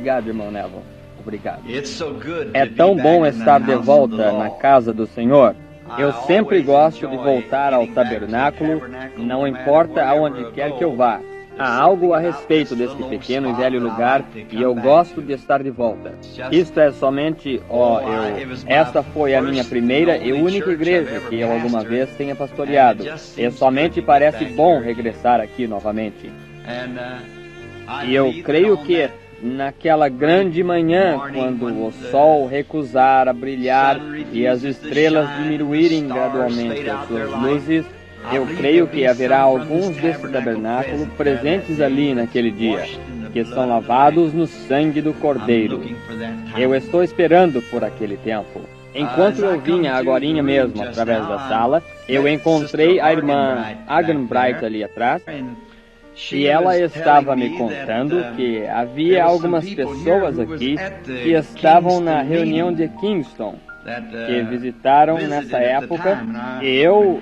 Obrigado, irmão Neville. Obrigado. É tão bom estar de volta na casa do Senhor. Eu sempre gosto de voltar ao tabernáculo, não importa aonde quer que eu vá. Há algo a respeito deste pequeno e velho lugar e eu gosto de estar de volta. Isto é somente, esta foi a minha primeira e única igreja que eu alguma vez tenha pastoreado. E somente parece bom regressar aqui novamente. E eu creio que naquela grande manhã, quando o sol recusar a brilhar e as estrelas diminuírem gradualmente as suas luzes, eu creio que haverá alguns desse tabernáculo presentes ali naquele dia, que são lavados no sangue do Cordeiro. Eu estou esperando por aquele tempo. Enquanto eu vinha agorinha mesmo através da sala, eu encontrei a irmã Agan Bright ali atrás, e ela estava me contando que havia algumas pessoas aqui que estavam na reunião de Kingston, que visitaram nessa época, e eu,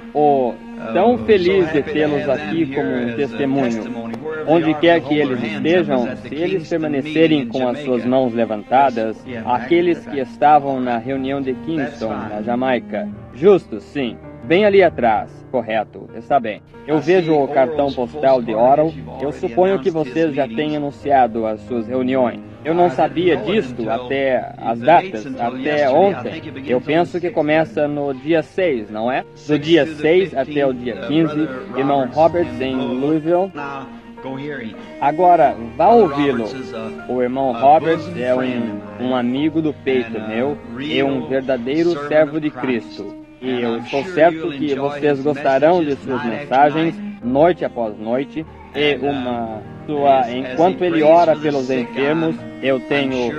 tão feliz de tê-los aqui como um testemunho. Onde quer que eles estejam, se eles permanecerem com as suas mãos levantadas, aqueles que estavam na reunião de Kingston, na Jamaica. Justo, sim. Bem ali atrás, correto, está bem. Eu vejo o cartão postal de Oral. Eu suponho que vocês já têm anunciado as suas reuniões. Eu não sabia disto até as datas, até ontem. Eu penso que começa no dia 6, não é? Do dia 6 até o dia 15, irmão Roberts em Louisville. Agora, vá ouvi-lo. O irmão Roberts é um amigo do peito meu e um verdadeiro servo de Cristo. E eu estou certo que vocês gostarão de suas mensagens, noite após noite, e enquanto ele ora pelos enfermos, eu tenho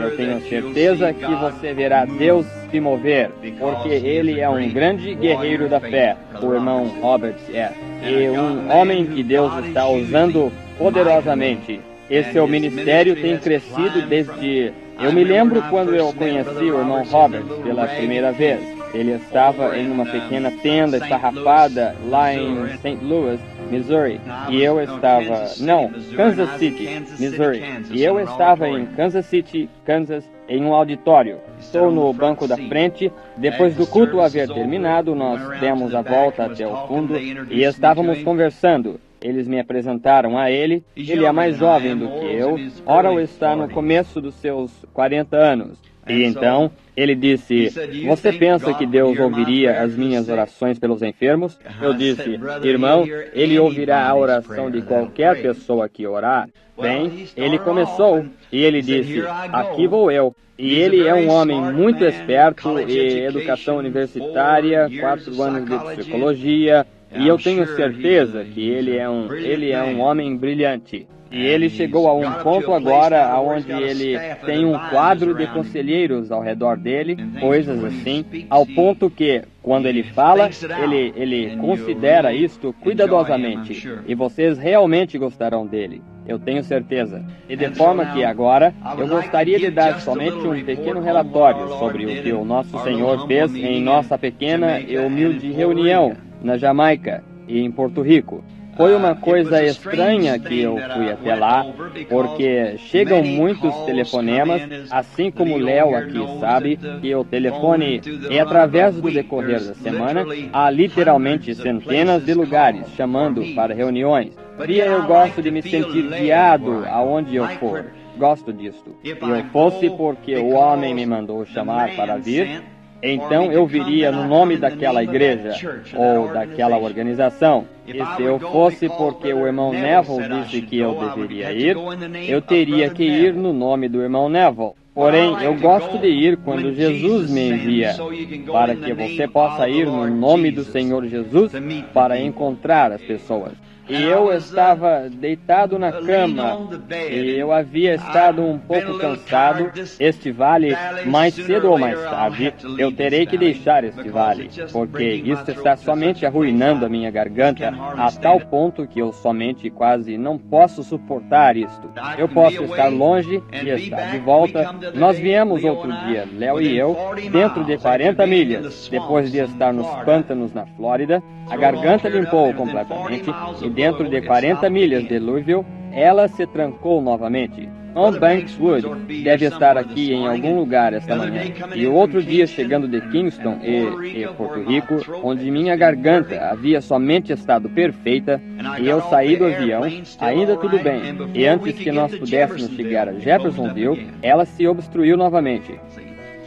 certeza que você verá Deus se mover, porque ele é um grande guerreiro da fé, o irmão Roberts é, e um homem que Deus está usando poderosamente. Esse seu ministério tem crescido desde... Eu me lembro quando eu conheci o irmão Roberts pela primeira vez. Ele estava em uma pequena tenda esfarrapada lá em St. Louis, Missouri. E eu estava... Não, Kansas City, Missouri. E eu estava em Kansas City, Kansas, em um auditório. Estou no banco da frente. Depois do culto haver terminado, nós demos a volta até o fundo e estávamos conversando. Eles me apresentaram a ele. Ele é mais jovem do que eu. Oral está no começo dos seus 40 anos. E então, ele disse, você pensa que Deus ouviria as minhas orações pelos enfermos? Eu disse, irmão, ele ouvirá a oração de qualquer pessoa que orar. Bem, ele começou, e ele disse, aqui vou eu. E ele é um homem muito esperto em educação universitária, 4 anos de psicologia, e eu tenho certeza que ele é um homem brilhante. E ele chegou a um ponto agora onde ele tem um quadro de conselheiros ao redor dele, coisas assim, ao ponto que, quando ele fala, ele considera isto cuidadosamente. E vocês realmente gostarão dele. Eu tenho certeza. E de forma que agora, eu gostaria de dar somente um pequeno relatório sobre o que o nosso Senhor fez em nossa pequena e humilde reunião na Jamaica e em Porto Rico. Foi uma coisa estranha que eu fui até lá, porque chegam muitos telefonemas, assim como Léo aqui sabe, que o telefone é através do decorrer da semana, há literalmente centenas de lugares chamando para reuniões. E eu gosto de me sentir guiado aonde eu for. Gosto disto. Se eu fosse porque o homem me mandou chamar para vir, então eu viria no nome daquela igreja ou daquela organização. E se eu fosse porque o irmão Neville disse que eu deveria ir, eu teria que ir no nome do irmão Neville. Porém, eu gosto de ir quando Jesus me envia, para que você possa ir no nome do Senhor Jesus para encontrar as pessoas. E eu estava deitado na cama, e eu havia estado um pouco cansado. Este vale, mais cedo ou mais tarde, eu terei que deixar este vale, porque isto está somente arruinando a minha garganta a tal ponto que eu somente quase não posso suportar isto. Eu posso estar longe e estar de volta. Nós viemos outro dia, Léo e eu, dentro de 40 milhas, depois de estar nos pântanos na Flórida. A garganta limpou completamente e dentro de 40 milhas de Louisville, ela se trancou novamente. irmão Banks Wood deve estar aqui em algum lugar esta manhã. E o outro dia, chegando de Kingston e Porto Rico, onde minha garganta havia somente estado perfeita, e eu saí do avião, ainda tudo bem, e antes que nós pudéssemos chegar a Jeffersonville, ela se obstruiu novamente.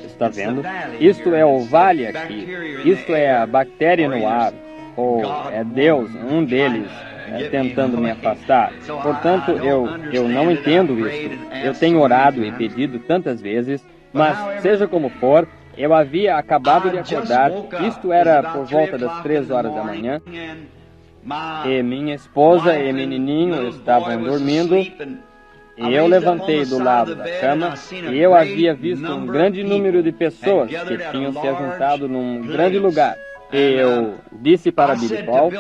Está vendo? Isto é o vale aqui, isto é a bactéria no ar, ou é Deus, um deles, tentando me afastar. Portanto, eu não entendo isso. Eu tenho orado e pedido tantas vezes, mas seja como for, eu havia acabado de acordar, isto era por volta das 3 horas da manhã, e minha esposa e menininho estavam dormindo, e eu levantei do lado da cama, e eu havia visto um grande número de pessoas que tinham se ajuntado num grande lugar. E eu disse para Billy Paul,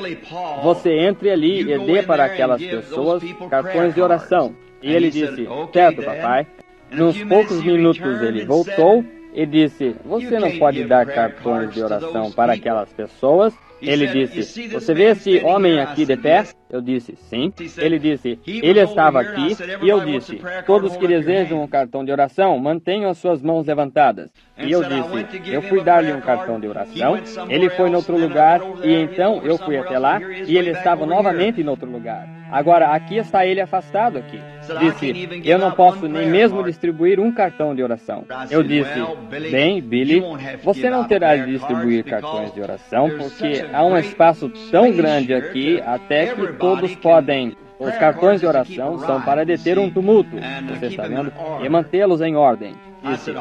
você entre ali e dê para aquelas pessoas cartões de oração. E ele disse, certo, papai. Nos poucos minutos ele voltou e disse, você não pode dar cartões de oração para aquelas pessoas? Ele disse, você vê esse homem aqui de pé? Eu disse, sim. Ele disse, ele estava aqui, e eu disse, todos que desejam um cartão de oração, mantenham as suas mãos levantadas. E eu disse, eu fui dar-lhe um cartão de oração, ele foi em outro lugar, e então eu fui até lá, e ele estava novamente em outro lugar. Agora, aqui está ele afastado aqui. Disse, eu não posso nem mesmo distribuir um cartão de oração. Eu disse, bem, Billy, você não terá de distribuir cartões de oração, porque há um espaço tão grande aqui, até que todos podem. Os cartões de oração são para deter um tumulto, você está vendo? E mantê-los em ordem. Disse,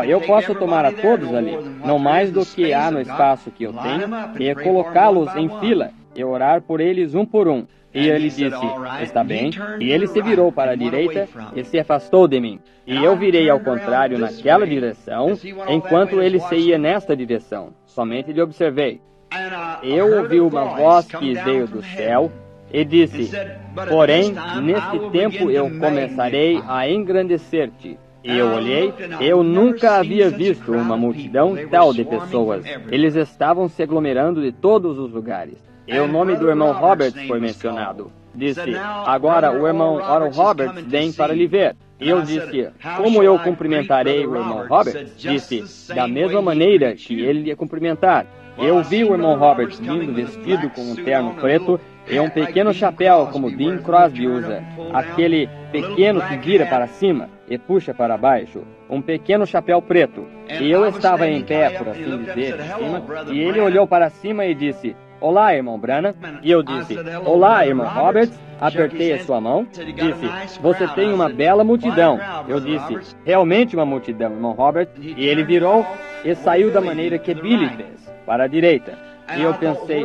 eu posso tomar a todos ali, não mais do que há no espaço que eu tenho, e colocá-los em fila, e orar por eles um por um. E ele disse, está bem. E ele se virou para a direita e se afastou de mim. E eu virei ao contrário naquela direção, enquanto ele se ia nesta direção. Somente lhe observei. Eu ouvi uma voz que veio do céu e disse, porém, neste tempo eu começarei a engrandecer-te. E eu olhei, eu nunca havia visto uma multidão tal de pessoas. Eles estavam se aglomerando de todos os lugares. E o nome do irmão Roberts foi mencionado. Disse, agora o irmão Oral Roberts vem para lhe ver. E eu disse, como eu cumprimentarei o irmão Roberts? Disse, da mesma maneira que ele lhe cumprimentar. Eu vi o irmão Roberts vindo vestido com um terno preto e um pequeno chapéu como Bing Crosby usa. Aquele pequeno que vira para cima e puxa para baixo. Um pequeno chapéu preto. E eu estava em pé, por assim dizer, em cima, e ele olhou para cima e disse, olá, irmão Branham. E eu disse, olá, irmão Roberts. Apertei a sua mão. Disse, você tem uma bela multidão. Eu disse, realmente uma multidão, irmão Roberts. E ele virou e saiu da maneira que Billy fez, para a direita. E eu pensei,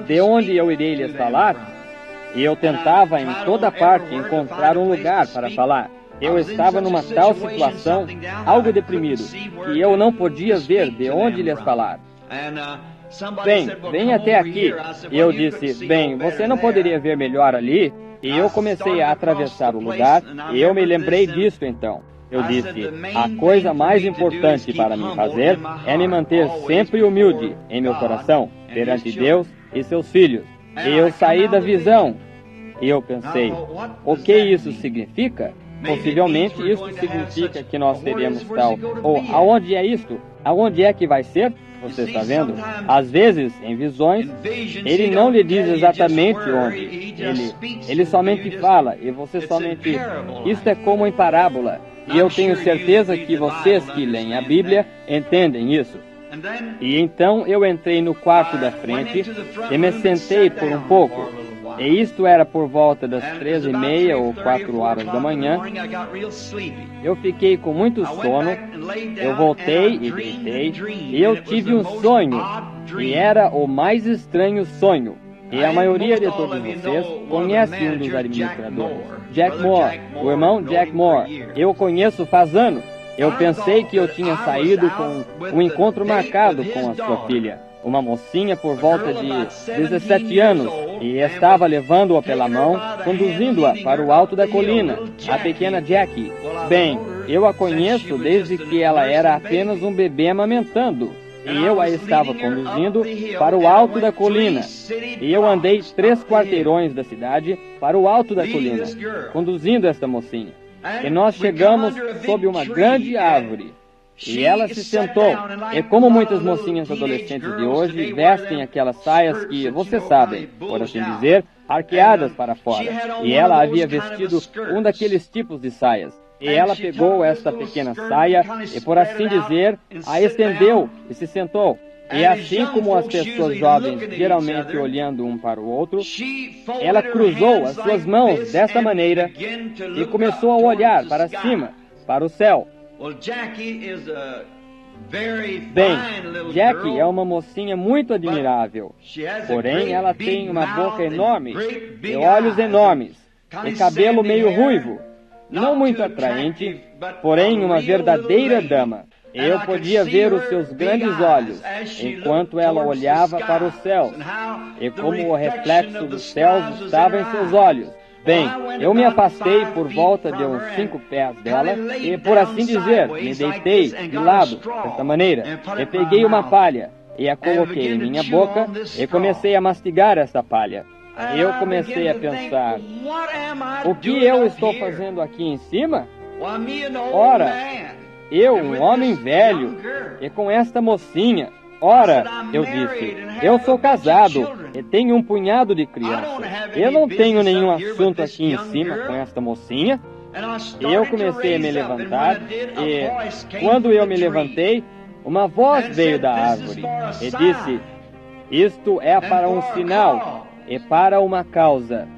de onde eu irei lhes falar? E eu tentava em toda parte encontrar um lugar para falar. Eu estava numa tal situação, algo deprimido, que eu não podia ver de onde lhes falar. Bem, vem até aqui. E eu disse, bem, você não poderia ver melhor ali? E eu comecei a atravessar o lugar, e eu me lembrei disso então. Eu disse, a coisa mais importante para mim fazer é me manter sempre humilde em meu coração, perante Deus e seus filhos. E eu saí da visão. E eu pensei, o que isso significa? Possivelmente isso significa que nós teremos tal. Ou aonde é isto? Aonde é que vai ser? Você está vendo? Às vezes, em visões, ele não lhe diz exatamente onde. Ele somente fala, e você somente... Isto é como em parábola. E eu tenho certeza que vocês que leem a Bíblia entendem isso. E então eu entrei no quarto da frente e me sentei por um pouco. E isto era por volta das 13h30 ou 4 horas da manhã. Eu fiquei com muito sono. Eu voltei e deitei. E eu tive um sonho. E era o mais estranho sonho. E a maioria de todos vocês conhece um dos administradores, Jack Moore, o irmão Jack Moore. Eu o conheço faz anos. Eu pensei que eu tinha saído com um encontro marcado com a sua filha, uma mocinha por volta de 17 anos, e estava levando-a pela mão, conduzindo-a para o alto da colina, a pequena Jackie. Bem, eu a conheço desde que ela era apenas um bebê amamentando. E eu a estava conduzindo para o alto da colina. E eu andei 3 quarteirões da cidade para o alto da colina, conduzindo esta mocinha. E nós chegamos sob uma grande árvore. E ela se sentou. E como muitas mocinhas adolescentes de hoje vestem aquelas saias que, vocês sabem, por assim dizer, arqueadas para fora. E ela havia vestido um daqueles tipos de saias. E ela pegou esta pequena saia e, por assim dizer, a estendeu e se sentou. E assim como as pessoas jovens geralmente olhando um para o outro, ela cruzou as suas mãos desta maneira e começou a olhar para cima, para o céu. Bem, Jackie é uma mocinha muito admirável, porém ela tem uma boca enorme e olhos enormes e cabelo meio ruivo, não muito atraente, porém uma verdadeira dama. Eu podia ver os seus grandes olhos enquanto ela olhava para os céus e como o reflexo dos céus estava em seus olhos. Bem, eu me afastei por volta de uns 5 pés dela e, por assim dizer, me deitei de lado, desta maneira, e peguei uma palha e a coloquei em minha boca e comecei a mastigar essa palha. Eu comecei a pensar, o que eu estou fazendo aqui em cima? Ora, eu, um homem velho, e com esta mocinha. Ora, eu disse, eu sou casado e tenho um punhado de crianças. Eu não tenho nenhum assunto aqui em cima com esta mocinha. Eu comecei a me levantar e, quando eu me levantei, uma voz veio da árvore e disse, isto é para um sinal e para uma causa.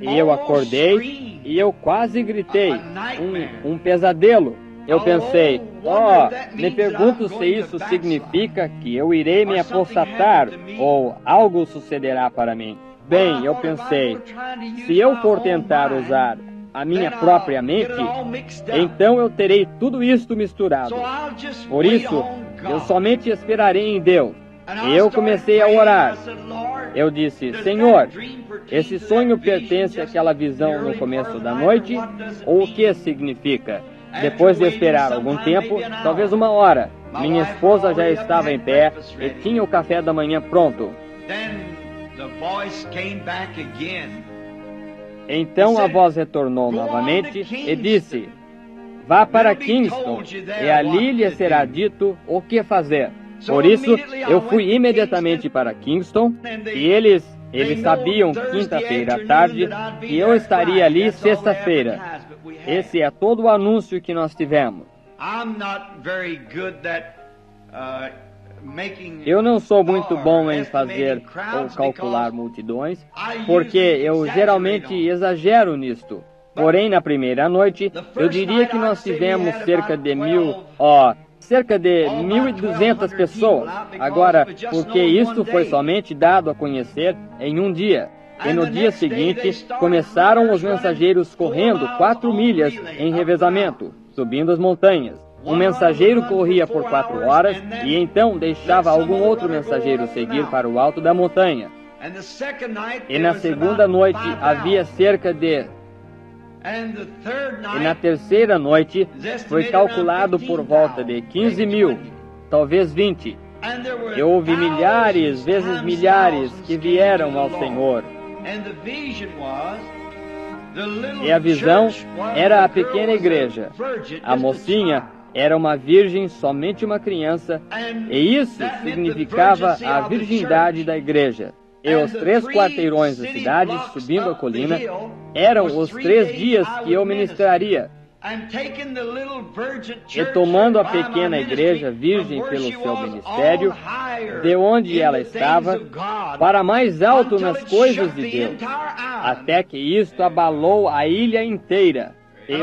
E eu acordei e eu quase gritei, um pesadelo. Eu pensei, me pergunto se isso significa que eu irei me apostatar ou algo sucederá para mim. Bem, eu pensei, se eu for tentar usar a minha própria mente, então eu terei tudo isto misturado. Por isso, eu somente esperarei em Deus. E eu comecei a orar. Eu disse, Senhor, esse sonho pertence àquela visão no começo da noite, ou o que significa? Depois de esperar algum tempo, talvez 1 hora, minha esposa já estava em pé e tinha o café da manhã pronto. Então a voz retornou novamente e disse, vá para Kingston e ali lhe será dito o que fazer. Por isso, eu fui imediatamente para Kingston e eles sabiam quinta-feira à tarde que eu estaria ali sexta-feira. Esse é todo o anúncio que nós tivemos. Eu não sou muito bom em fazer ou calcular multidões, porque eu geralmente exagero nisto. Porém, na primeira noite, eu diria que nós tivemos cerca de 1.200 pessoas. Agora, porque isto foi somente dado a conhecer em um dia. E no dia seguinte, começaram os mensageiros correndo 4 milhas em revezamento, subindo as montanhas. Um mensageiro corria por 4 horas e então deixava algum outro mensageiro seguir para o alto da montanha. E na segunda noite havia cerca de... E na terceira noite foi calculado por volta de 15 mil, talvez 20. E houve milhares vezes milhares que vieram ao Senhor. E a visão era a pequena igreja. A mocinha era uma virgem, somente uma criança, e isso significava a virgindade da igreja. E os 3 quarteirões da cidade, subindo a colina, eram os 3 dias que eu ministraria. E tomando a pequena igreja virgem pelo seu ministério, de onde ela estava, para mais alto nas coisas de Deus, até que isto abalou a ilha inteira. E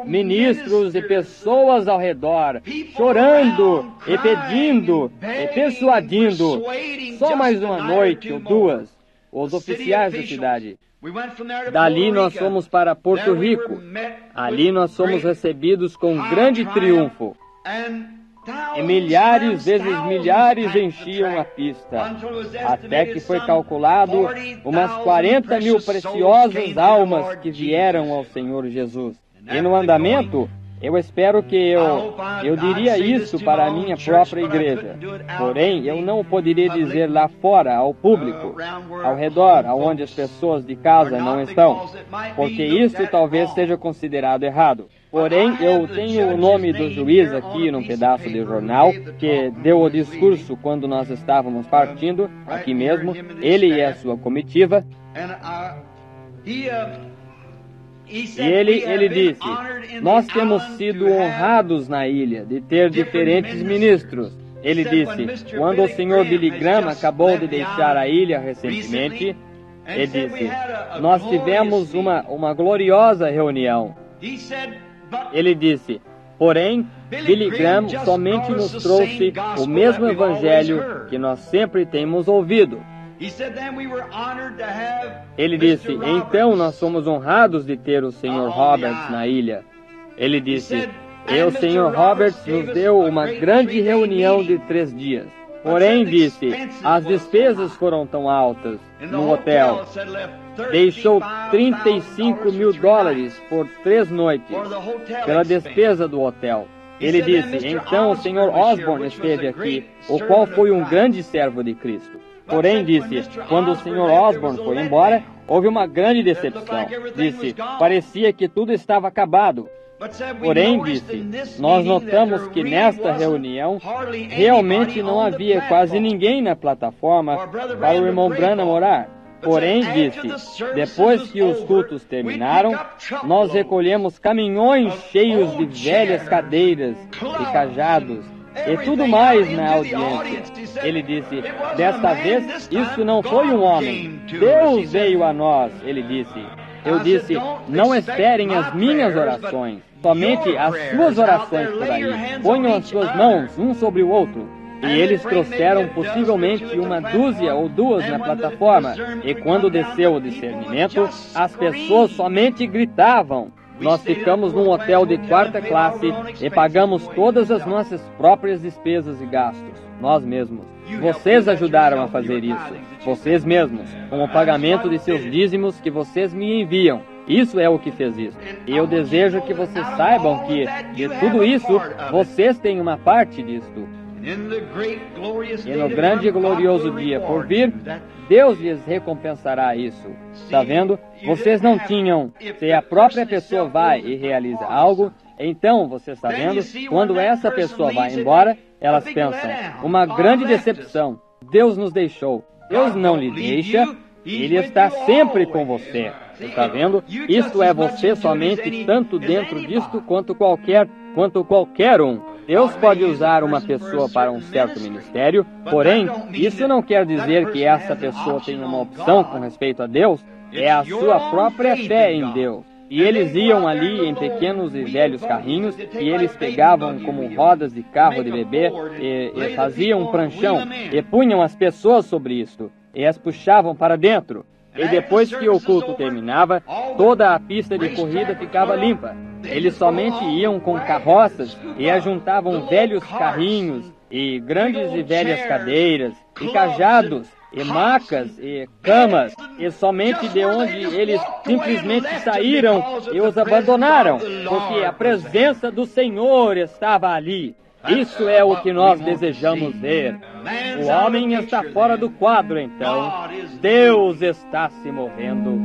ministros e pessoas ao redor, chorando e pedindo e persuadindo, só mais uma noite ou 2, os oficiais da cidade. Dali nós fomos para Porto Rico. Ali nós fomos recebidos com grande triunfo. E milhares vezes milhares enchiam a pista, até que foi calculado umas 40 mil preciosas almas que vieram ao Senhor Jesus. E no andamento, Eu espero que eu diria isso para a minha própria igreja. Porém, eu não poderia dizer lá fora, ao público, ao redor, aonde as pessoas de casa não estão, porque isso talvez seja considerado errado. Porém, eu tenho o nome do juiz aqui num pedaço de jornal, que deu o discurso quando nós estávamos partindo, aqui mesmo, ele e a sua comitiva. E ele disse, nós temos sido honrados na ilha de ter diferentes ministros. Ele disse, quando o Sr. Billy Graham acabou de deixar a ilha recentemente, ele disse, nós tivemos uma gloriosa reunião. Ele disse, porém, Billy Graham somente nos trouxe o mesmo evangelho que nós sempre temos ouvido. Ele disse, então nós somos honrados de ter o Sr. Roberts na ilha. Ele disse, e o Sr. Roberts nos deu uma grande reunião de 3 dias. Porém, disse, as despesas foram tão altas no hotel. Deixou $35 mil por 3 noites pela despesa do hotel. Ele disse, então o Sr. Osborne esteve aqui, o qual foi um grande servo de Cristo. Porém, disse, quando o Sr. Osborne foi embora, houve uma grande decepção. Disse, parecia que tudo estava acabado. Porém, disse, nós notamos que nesta reunião realmente não havia quase ninguém na plataforma para o irmão Branham orar. Porém, disse, depois que os cultos terminaram, nós recolhemos caminhões cheios de velhas cadeiras e cajados e tudo mais na audiência. Ele disse, desta vez, isso não foi um homem. Deus veio a nós, ele disse. Eu disse, não esperem as minhas orações, somente as suas orações por aí. Ponham as suas mãos um sobre o outro. E eles trouxeram possivelmente 1 ou 2 na plataforma. E quando desceu o discernimento, as pessoas somente gritavam. Nós ficamos num hotel de 4ª classe e pagamos todas as nossas próprias despesas e gastos, nós mesmos. Vocês ajudaram a fazer isso, vocês mesmos, com o pagamento de seus dízimos que vocês me enviam. Isso é o que fez isso. E eu desejo que vocês saibam que, de tudo isso, vocês têm uma parte disto. E no grande e glorioso dia por vir, Deus lhes recompensará isso. Está vendo? Vocês não tinham. Se a própria pessoa vai e realiza algo, então, você está vendo? Quando essa pessoa vai embora, elas pensam, uma grande decepção. Deus nos deixou. Deus não lhe deixa. Ele está sempre com você. Está vendo? Isto é você somente tanto dentro disto quanto qualquer um. Deus pode usar uma pessoa para um certo ministério, porém, isso não quer dizer que essa pessoa tenha uma opção com respeito a Deus. É a sua própria fé em Deus. E eles iam ali em pequenos e velhos carrinhos, e eles pegavam como rodas de carro de bebê, e faziam um pranchão, e punham as pessoas sobre isto, e as puxavam para dentro. E depois que o culto terminava, toda a pista de corrida ficava limpa. Eles somente iam com carroças e ajuntavam velhos carrinhos, e grandes e velhas cadeiras, e cajados, e macas, e camas, e somente de onde eles simplesmente saíram e os abandonaram, porque a presença do Senhor estava ali. Isso é o que nós desejamos ver. O homem está fora do quadro, então. Deus está se movendo.